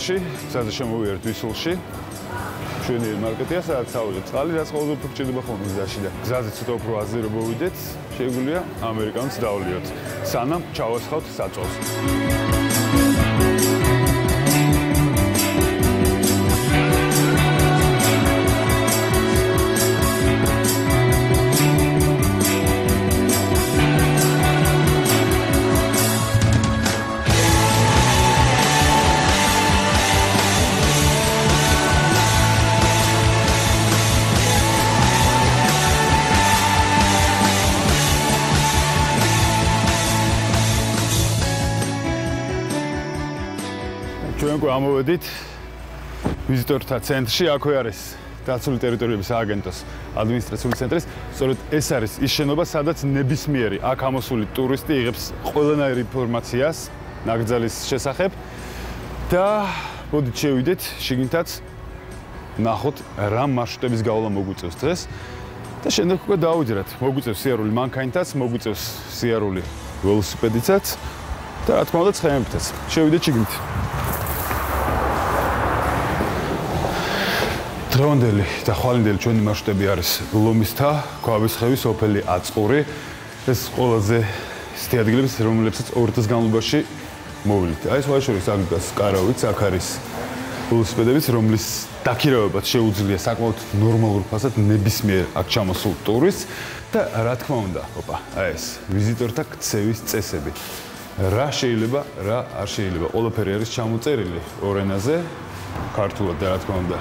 ნაგრძალში, გზაზე შემოვიარეთ ვისულში. ჩვენი მარკეტია, სადაც ავიდეთ წყალი, რაც ყოველდღე უფრო გჭირდება ხოლმე გზაში და გზაზე ცოტა უფრო აზერო მოვიდეთ, შეგვიძლია ამერიკანს დავლიოთ. სანამ ჩავასხავთ საწოლს. ჩვენ გვამოვედით ვიზიტორთა ცენტრში, აქვე არის დაცული ტერიტორიების სააგენტოს ადმინისტრაციული ცენტრის. სწორედ ეს არის ის შენობა, სადაც ნებისმიერი აქ ამოსული ტურისტი იღებს ყველანაირ ინფორმაციას ნაკრძალის შესახებ და მოდით შევიდეთ შიგნითაც ნახოთ რა მარშრუტების გავლა მოგვიწევს დღეს და შემდეგ უკვე დავუძრათ. მოგვიწევს სიარული მანქანითაც, მოგვიწევს სიარული ველოსიპედითაც და რა თქმა უნდა ცხენებითაც. შევიდეთ შიგნით. დღევანდელი და ხვალინდელი ჩვენი მარშრუტები არის ლომისთა, ქვაბისხევის, სოფელი აწყური. ეს ყველაზე ისეთი ადგილები, რომლებსაც 2 დღის განმავლობაში მოვიდით. აი სხვა შორის აქ დგას კარავიც, აქ არის ველოსიპედებიც, რომლის დაქირავებაც შეუძლია საკმაოდ ნორმალურ ფასად ნებისმიერ აქ ჩამოსულ ტურისტს და რა თქმა უნდა, აი ეს ვიზიტორთა ქცევის წესები. რა შეიძლება, რა არ შეიძლება. ყველაფერი არის ჩამოწერილი ორ ენაზე, ქართულად და რა თქმა უნდა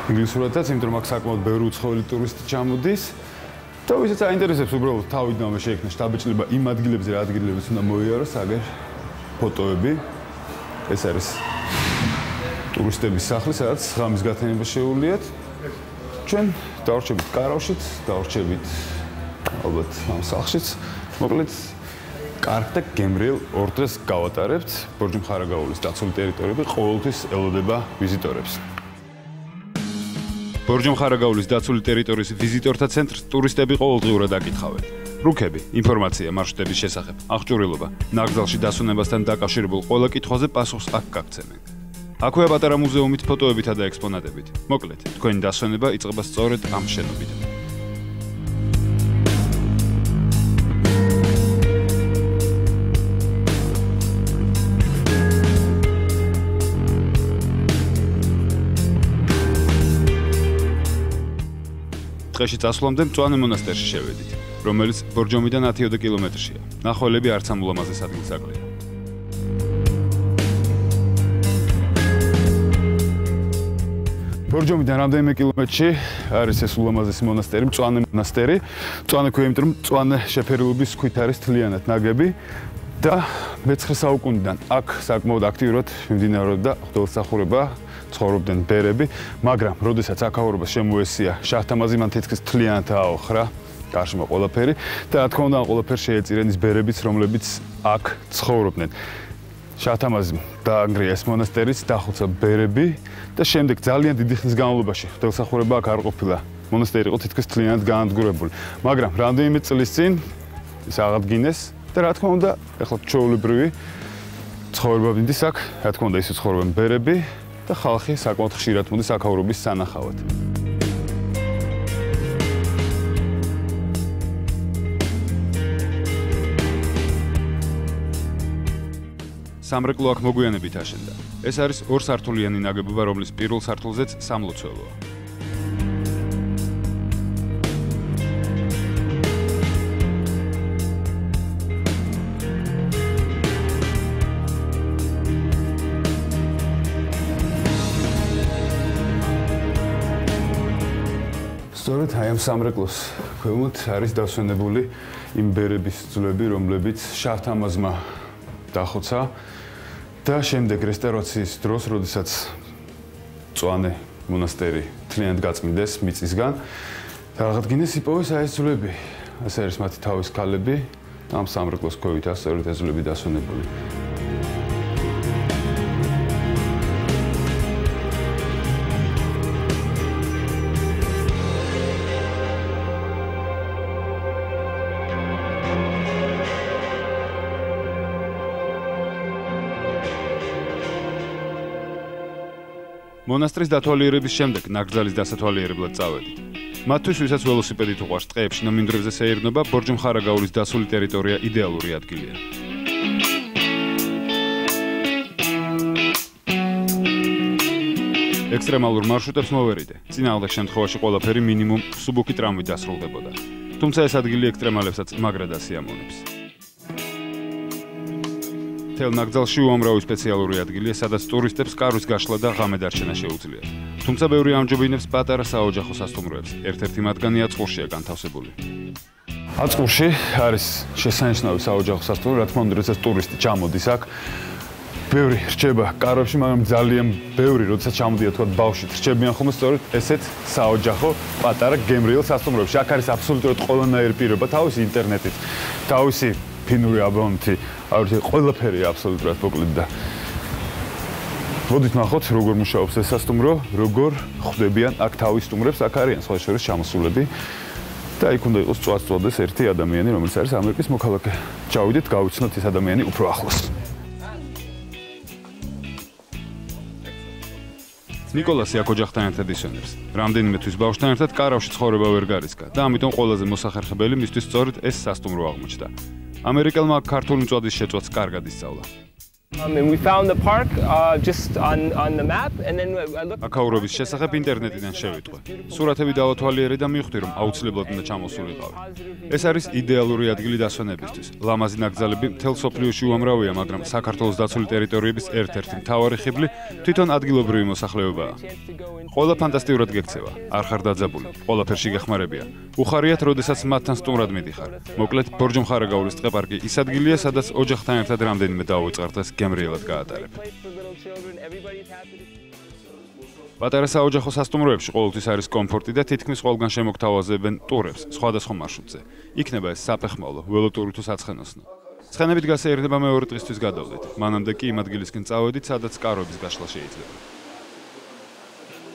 ინგლისურადაც, იმიტომ რომ აქ საკმაოდ ბევრი უცხოელი ტურისტი ჩამოდის და ვისაც აინტერესებს უბრალოდ თავიდანვე შეექმნა შტაბ-ბიჭდება იმ ადგილებზე, რა ადგილებიც უნდა მოიაროს, აგერ ფოტოები. ეს არის ტურისტების სახლი, სადაც ღამის გათენება შეუძლიათ. ჩვენ დავრჩებით კარავშიც, დავრჩებით ალბათ ამ სახლშიც. მოკლედ კარგ და გემრიელ 2 დღეს გავატარებთ. ბორჯომხარაგაულის დაცული ტერიტორიები ყოველთვის ელოდება ვიზიტორებს. ბორჯომხარაგაულის დაცული ტერიტორიის ვიზიტორთა ცენტრს ტურისტები ყოველდღიურად აკითხავენ. რუქები, ინფორმაცია მარშრუტების შესახებ, აღჭურვილობა, ნაკრძალში დასვენებასთან დაკავშირებულ ყველა კითხვაზე პასუხს აქ გაგცემენ. აქვეა პატარა მუზეუმით ფოტოებითა და ექსპონატებით. მოკლედ, თქვენი დასვენება იწყება სწორედ ამ შენობიდან. დღეში წასვლამდე მწვანე მონასტერში შევედით, რომელიც ბორჯომიდან 10 კილომეტრშია. ნახველები არც ამ ულამაზეს ადგილს აკლია. ბორჯომიდან რამდენიმე კილომეტრში არის ეს ულამაზესი მონასტერი, მწვანე მონასტერი. მწვანე ქვია, იმიტომ რომ მწვანე შეფერილობის ქვით არის თლიანად ნაგები და მე-9 საუკუნიდან აქ საკმაოდ აქტიურად მიმდინარეობდა ღვთისმსახურება. ცხოვრობდნენ ბერები, მაგრამ როდესაც აქაურობას შემოესია შაჰ-თამაზი, მან თითქმის თლიანად ააოხრა გარშემო ყველაფერი და რა თქმა უნდა ამ ყველაფერს შეეწირნენ ის ბერებიც, რომლებიც აქ ცხოვრობდნენ. შაჰ-თამაზიმ დაანგრია ეს მონასტერიც, დახოცა ბერები და შემდეგ ძალიან დიდი ხნის განმავლობაში ღვთისმსახურება აქ არ ყოფილა. მონასტერი იყო თითქმის თლიანად გაანადგურებული, მაგრამ რამდენიმე წლის წინ ის აღადგინეს და რა თქმა უნდა, ახლა ჩვეულებრივი ცხოვრება მინდის აქ, რა თქმა უნდა ისე ცხოვრობენ ბერები და ხალხი საკმაოდ ხშირად მოდის აქაურობის სანახავად. სამრეკლო აქ მოგვიანებით აშენდა. ეს არის 2 სართულიანი ნაგებობა, რომლის პირველ სართულზეც სამლოცველოა. სწორედ აი ამ სამრეკლოს ქვემოთ არის დასვენებული იმ ბერების ძვლები, რომლებიც შაჰ-თამაზმა დახოცა და შემდეგ რესტავრაციის დროს, როდესაც მწვანე მონასტერი თლიანად გაწმინდეს მიწისგან, აღადგინეს იპოვეს აი ეს ძვლები. ეს არის მათი თავის ქალები და ამ სამრეკლოს ქვევით სწორედ ეს ძვლები დასვენებული. მონასტრის დათვალიერების შემდეგ ნაკრძალის დასათვალიერებლად წავედით. მათთვის, ვისაც ველოსიპედით უყვარს ტყეებში ნომინდვრებზე სეირნობა, ბორჯომხარაგაულის დასული ტერიტორია იდეალური ადგილია. ექსტრემალურ მარშრუტებს მოვერიდე. წინააღმდეგ შემთხვევაში ყველაფერი მინიმუმ მსუბუქი ტრამვით დასრულდებოდა. თუმცა ეს ადგილი ექსტრემალებსაც მაგრად ასიამოვნებს. თელ ნაკრძალში უამრავი სპეციალური ადგილია, სადაც ტურისტებს კარვის გაშლა და ღამე დარჩენა შეუძლიათ. თუმცა ბევრი ამჯობინებს პატარა საოჯახო სასტუმროებს. ერთ-ერთი მათგანი აწყურშია განთავსებული. აწყურში არის შესანიშნავი საოჯახო სასტუმრო, რა თქმა უნდა, როდესაც ტურისტი ჩამოდის აქ, ბევრი რჩება კარვებში, მაგრამ ძალიან ბევრი, როდესაც ჩამოდია თქვა ბავშვი, რჩებიან ხოლმე სწორედ ესეთ საოჯახო პატარა გემრიელ სასტუმროებში. აქ არის აბსოლუტურად ყველანაირი პირობა, თავისი ინტერნეტით, თავისი ფინური აბონენტი, ყველაფერი აბსოლუტურად მოკლედ და მოდით ნახოთ, როგორ მუშაობს ეს სასტუმრო, როგორ ხვდებიან აქ თავის სტუმრებს, აქ არიან სხვა შორის ჩამოსულები და იქ უნდა იყოს წვას-წვადეს ერთი ადამიანი, რომელიც არის ამერიკის მოქალაქე. ჩავიდეთ, გავიცნოთ ეს ადამიანი უფრო ახლოს. ნიკოლასი აქ ოჯახთან ერთად ისვენებს. რამდენიმე თვის ბავშვთან ერთად კარავში ცხოვრება ვერ გარისკა და ამიტომ ყველაზე მოსახერხებელი მისთვის სწორედ ეს სასტუმრო აღმოჩნდა. ამერიკელმა ქართული მწვადის შეწვაც კარგად ისწავლა. We found the park just on the map and then I looked აქაურობის შესახებ ინტერნეტიდან შევიტყვე. სურათები დავათვალიერე და მივხვდი, რომ აუცილებლად უნდა ჩამოსულიყავი. ეს არის იდეალური ადგილი დასვენებისთვის. ლამაზი ნაკრძალები მთელ სოფლიოში უამრავია, მაგრამ საქართველოს დაცული ტერიტორიების ერთ-ერთი მთავარი ხიბლი თვითონ ადგილობრივი მოსახლეობაა. ყველა ფანტასტიკურად გექცევა, არ ხარ დაძაბული, ყველაფერში გეხმარებიან. უხარიათ, როდესაც მათთან სტუმრად მიდიხარ. მოკლედ, ბორჯომხარაგაულის ტყეპარკი ის ადგილია, სადაც ოჯახთან ერთად რამდენიმე დავუწყარდეს გემრიელად გაატარებ. პატარა საოჯახო სასტუმროებში ყოველთვის არის კომფორტი და თითქმის ყველგან შემოგთავაზებენ ტურებს სხვადასხვა მარშრუტზე. იქნება ეს საფეხმავლო, ველოტური თუ საცხენოსნო. ცხენებით გასეირნება მეორე დღისთვის გადავდით. მანამდე კი იმ ადგილისკენ წავედით, სადაც კარვების გაშლა შეიძლება.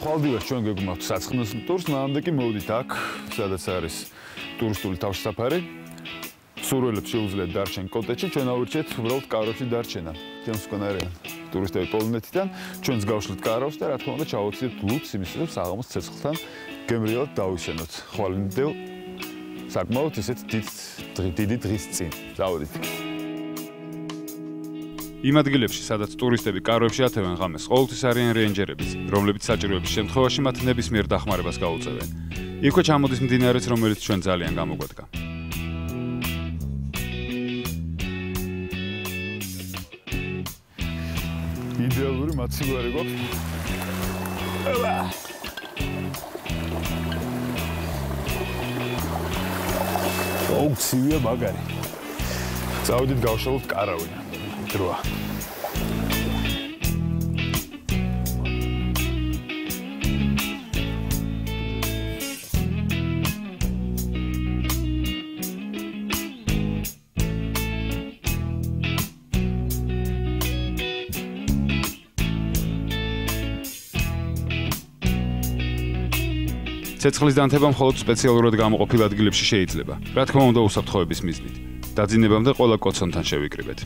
ხვალდივას ჩვენ გეგმავთ საცხენოსნო ტურს, მანამდე კი მოვიდით აქ, სადაც არის ტურისტული თავშესაფარი. სურვილებს შეუძლიათ დარჩენ კოტეჯში, ჩვენ ავირჩიეთ უბრალოდ კარვებში დარჩენა. ჩვენს მქონე არიან ტურისტები პოლონეთიდან, ჩვენს გავშლით კარავს და რა თქმა უნდა ჩავუციეთ ლუც იმისთვის, რომ საღამოს ცეცხლთან გემრიელად დავისვენოთ. ხვალინდელ საკმაოდ ისეთ დიდი დღის წინ. წავედით. იმ ადგილებში, სადაც ტურისტები კარვებში ათევენ ღამეს, ყოველთვის არიან რეინჯერებიც, რომლებიც საჭიროების შემთხვევაში მათ ნებისმიერ დახმარებას გაუწევენ. იქვე ჩამოდის მდინარეც, რომელიც ჩვენ ძალიან გამოგვედგა. იდეალური მაცივარი გვაქვს. ოუცივია მაგარი. წავედით გავშალოთ კარავი. დროა. ცეცხლის დანთება მხოლოდ სპეციალურად გამოყოფილ ადგილებში შეიძლება. რა თქმა უნდა, უსაფრთხოების მიზნით. დაძინებამდე ყველა კოცონთან შევიკრიბეთ.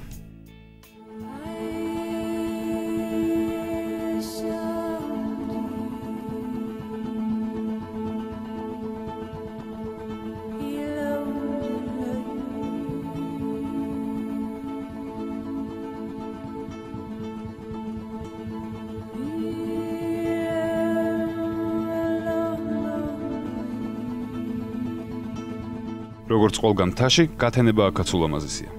როგორც ყველგან მთაში, გათენება აქაც ულამაზესია.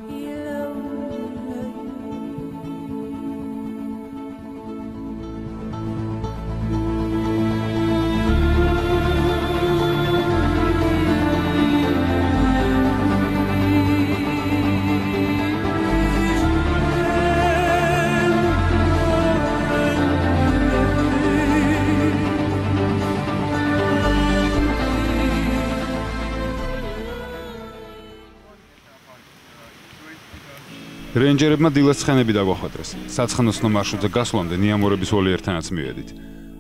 რეინჯერებმა დილას ცხენები დაგვახვედრეს. საცხენოსნო მარშრუტზე გასვლამდე ნიამორების ვოლიერთანაც მივედით.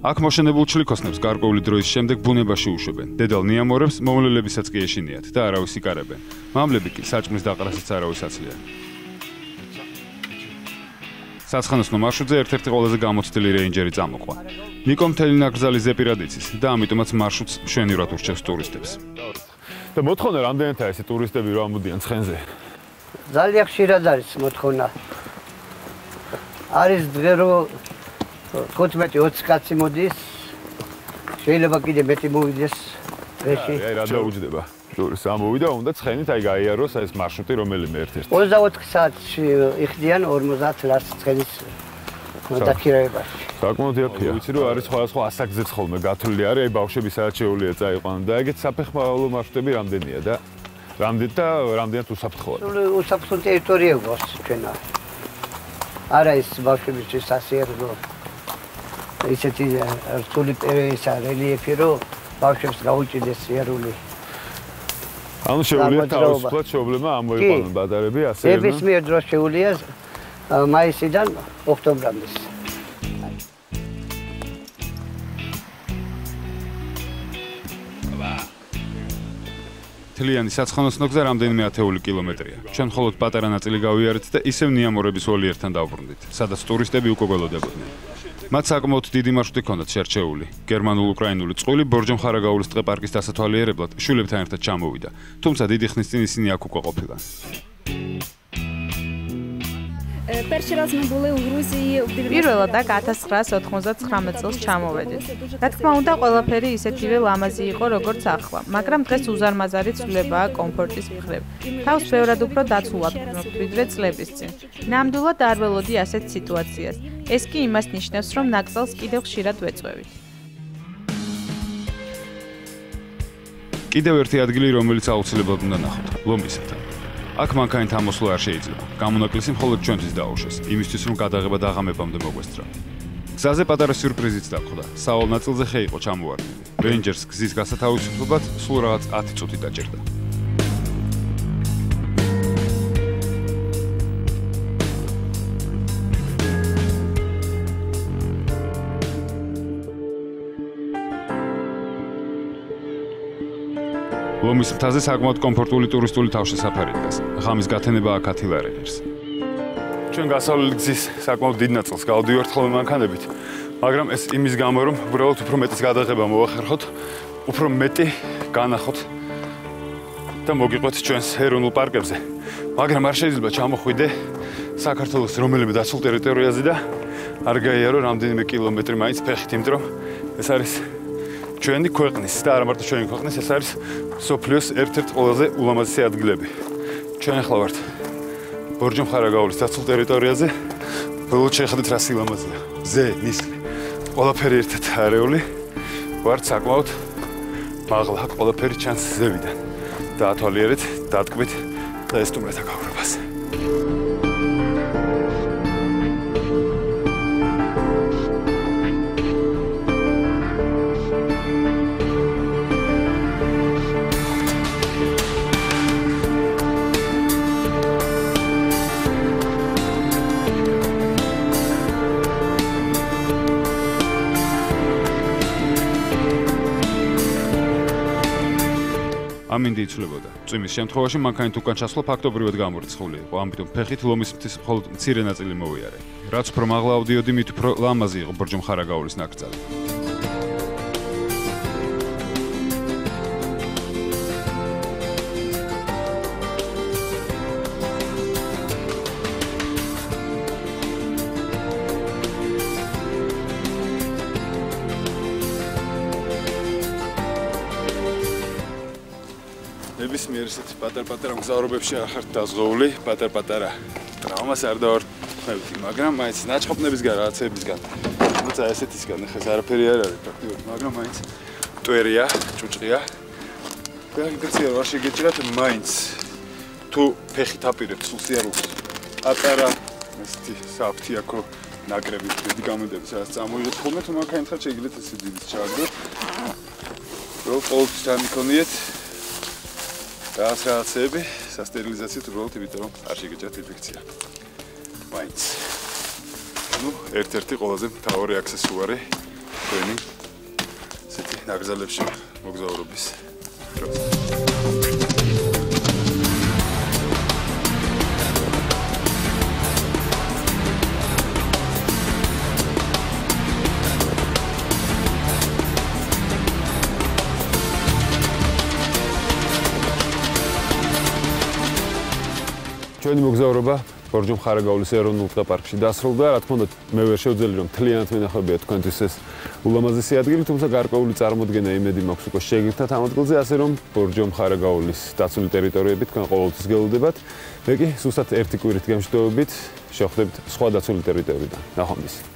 აქ მოშენებულ ჩლიქოსნებს გარკვეული დროის შემდეგ ბუნებაში უშვებენ. დედალ ნიამორებს მომლელებისაც კი ეშინიათ და არავის იკარებენ. მამლები კი საჭმლის დაყრასაც არავის აცლიან. საცხენოსნო მარშრუტზე ერთ-ერთი ყველაზე გამოცდილი რეინჯერი წამოყვა. ნიკო მთელი ნაკრძალი ზეპირად იცის და ამიტომაც მარშრუტს მშვენივრად ურჩევს ტურისტებს. და მოთხოვნა რამდენადაა ესე ტურისტები რომ ამოდიან ცხენზე? ძალიან ხშირად არის მოთხოვნა. არის დღე რომ 15-20 კაცი მოდის. შეიძლება კიდე მეტი მოვიდეს დღეში. აი რა დაუჯდება? ტურისტს ამოვიდა, უნდა ცხენით აი გაიაროს ეს მარშრუტი რომელიმე ერთ-ერთი. 24 საათში იხდიან 50 ლარს ცხენის დაქირავებაში. საკმაოდ იაფია. ვიცი რომ არის სხვადასხვა ასაკზეც ხოლმე გათვლილი არის, აი ბავშვები სადაც შეუძლია წაიყვანონ და ეგეთ საფეხმავლო მარშრუტები რამდენია და რამდენად უსაფრთხოა? უსაფრთხო ტერიტორია გვაქვს ჩვენა. არა ის ბავშვებისთვის სასიარულო ისეთი რთული პერიოდისა რელიეფი რომ ბავშვებს გაუჭიდეს სიარული. ანუ შეუძლია თავისუფლად შეუძლება ამოიყვანონ ბატარები ასე რომ ნებისმიერ დროს შეუძლია მაისიდან ოქტომბრამდე. თლიანი საცხენოსნო გზა რამდენიმე ათეული კილომეტრია. ჩვენ მხოლოდ პატარა ნაწილი გავიარეთ და ისევ ნიამორების ველიერთან დავბრუნდით, სადაც ტურისტები უკვე გველოდებოდნენ. მათ საკმაოდ დიდი მარშრუტი ჰქონდათ შერჩეული. გერმანულ-უკრაინული წყვილი ბორჯომ-ხარაგაულის ტყე-პარკის დასათვალიერებლად შვილებთან ერთად ჩამოვიდა, თუმცა დიდი ხნის წინ ისინი აქ უკვე ყოფილან. პირველად აქ 1999 წელს ჩამოვედით. რა თქმა უნდა, ყველაფერი ისეთივე ლამაზი იყო, როგორც ახლა, მაგრამ დღეს უზარმაზარი ცვლილებაა კომფორტის მხრივ. თავს ბევრად უფრო დაცულად ვქნობ, ვიდრე წლების წინ. ნამდვილად არ ველოდი ასეთ სიტუაციას. ეს კი იმას ნიშნავს, რომ ნაკრძალს კიდევ ხშირად ვეწვევით. კიდევ ერთი ადგილი, რომელიც აუცილებლად უნდა ნახოთ, ლომისათა. აქ მანქანით ამოსვლა არ შეიძლება. გამონაკლისი მხოლოდ ჩვენთვის დაუშვეს, იმისთვის რომ გადაღება და აღამებამდე მოგვესწრა. გზაზე პატარა სიურპრიზიც დახვდა. სავალ ნაწილზე ხე იყო ჩამოვარდნილი. რეინჯერს გზის გასათავისუფლებლად სულ რაღაც 10 წუთი დაჭირდა. ლომის მთაზე საკმაოდ კომფორტული ტურისტული თავშესაფარი დგას. ღამის გათენება აქ ათილარენერს. ჩვენ გასავლელი გზის საკმაოდ დიდ ნაწილს გავდივართ ხოლმე მანქანებით, მაგრამ ეს იმის გამო, რომ უბრალოდ უფრო მეტის გადაღება მოვახერხოთ, უფრო მეტი განახოთ და მოგიყვეთ ჩვენს ეროვნულ პარკებზე. მაგრამ არ შეიძლება ჩამოხვიდე საქართველოს რომელიმე დაცულ ტერიტორიაზე და არ გაიარო რამდენიმე კილომეტრი მაინც ფეხით, იმიტომ რომ ეს არის ჩვენი ქვეყნის და არა მარტო ჩვენი ქვეყნის, ეს არის სოფლიოს ერთ-ერთი ყველაზე ულამაზესი ადგილები. ჩვენ ახლა ვართ ბორჯომ-ხარაგაულის დაცულ ტერიტორიაზე. ბოლოს შეხედეთ რა სილამაზეა. ზე, ნისლი, ყველაფერი ერთად არეული. ვართ საკმაოდ მაღლა, ყველაფერი ჩანს ზევიდან. დაათვალიერეთ, დატკბით და ესტუმრეთ აქაურებას. ამინდი იცვლებოდა. წვიმის შემთხვევაში მანქანით უკან ჩასვლა ფაქტობრივად გამორიცხული იყო, ამიტომ ფეხით ლომის მთის მხოლოდ მცირე ნაწილი მოვიარე. რაც უფრო მაღლა ავდიოდი, მით უფრო ლამაზი იყო ბორჯომ-ხარაგაულის ნაკრძალი. ნებისმიერ ისეთ პატარ-პატარა მგზავრობებში არ ხართ დაზღვეული, პატარ-პატარა ტრავმას არ დავარქმევით, მაგრამ მაინც ნაჭყობნებისგან, რაღაცებისგან, თუმცა ესეთისგან ხეს არაფერი არ არის პრაქტიკულად, მაგრამ მაინც მტვერია, ჭუჭყია. და გაცია რა შეგეჭირათ, მაინც თუ ფეხით აპირებთ სულ სიარულს, პატარა ესეთი საფთიაქო ნაკრები, დიდი გამოდები, სადაც წამოიღეთ ხოლმე, თუ მანქანით ხარ შეგიძლიათ ესე დიდი ჩააგდოთ. რომ ყოველთვის დამიქონიეთ რაღაცები, სასტერილიზაციით უბრალოდ იმიტომ რომ არ შეგეჭირათ ინფექცია. მაინც. ну, ერთ-ერთი ყველაზე მთავარი აქსესუარი თქვენი ესეთი ნაკრძალებში მოგზაურობის დროს. ჩვენი მოგზაურობა ბორჯომ ხარაგაულის ეროვნულ ტყეპარკში დასრულდა. რა თქმა უნდა, მე ვერ შევძელი რომ მთლიანად ვენახებია თქვენთვის ეს ულამაზესი ადგილი, თუმცა გარკვეული წარმოდგენა იმედი მაქვს უკვე შეგირთათ ამ ადგილზე, ასე რომ ბორჯომ ხარაგაულის დაცული ტერიტორიები თქვენ ყოველთვის გელოდებათ. მე კი სუსტად ერთი კვირით გემშვიდობებით შევხვდებით სხვა დაცული ტერიტორიიდან. ნახვამდის.